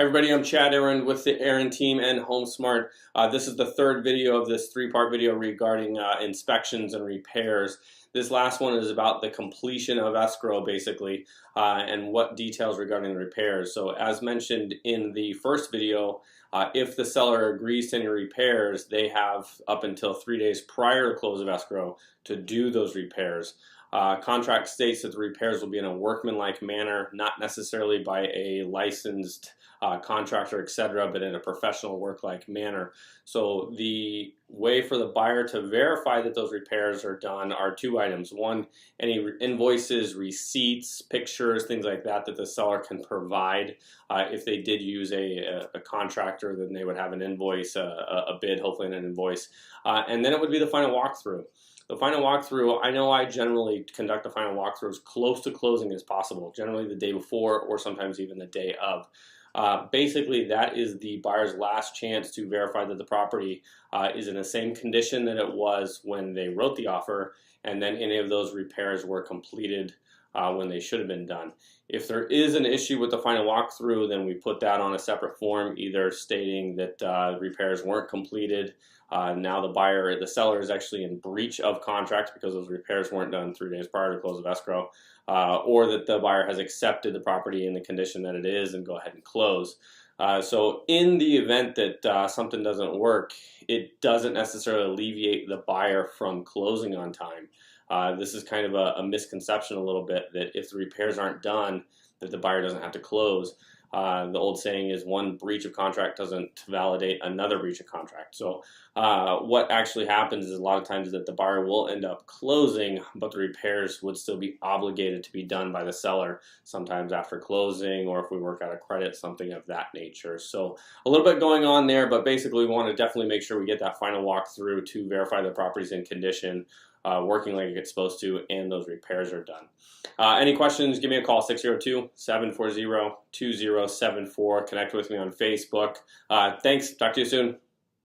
Hi everybody, I'm Arend with the Arend team and HomeSmart. This is the third video of this three-part video regarding inspections and repairs. This last one is about the completion of escrow basically and what details regarding the repairs. So as mentioned in the first video, if the seller agrees to any repairs, they have up until 3 days prior to close of escrow to do those repairs. Contract states that the repairs will be in a workmanlike manner, not necessarily by a licensed contractor, etc., but in a professional work-like manner. So the way for the buyer to verify that those repairs are done are two items. One, any invoices, receipts, pictures, things like that that the seller can provide. If they did use a contractor, then they would have an invoice, a bid, hopefully an invoice. And then it would be the final walkthrough. The final walkthrough, I know I generally conduct the final walkthrough as close to closing as possible, generally the day before or sometimes even the day of. Basically, that is the buyer's last chance to verify that the property is in the same condition that it was when they wrote the offer, and then any of those repairs were completed when they should have been done. If there is an issue with the final walkthrough, then we put that on a separate form, either stating that repairs weren't completed. Now the seller is actually in breach of contract because those repairs weren't done 3 days prior to close of escrow, or that the buyer has accepted the property in the condition that it is and go ahead and close. So in the event that something doesn't work, it doesn't necessarily alleviate the buyer from closing on time. This is kind of a misconception a little bit, that if the repairs aren't done, that the buyer doesn't have to close. The old saying is one breach of contract doesn't validate another breach of contract. So what actually happens is a lot of times that the buyer will end up closing, but the repairs would still be obligated to be done by the seller, sometimes after closing, or if we work out a credit, something of that nature. So a little bit going on there, but basically we want to definitely make sure we get that final walkthrough to verify the property's in condition, working like it's supposed to, and those repairs are done. Any questions, give me a call, 602-740-2074. Connect with me on Facebook. Thanks. Talk to you soon.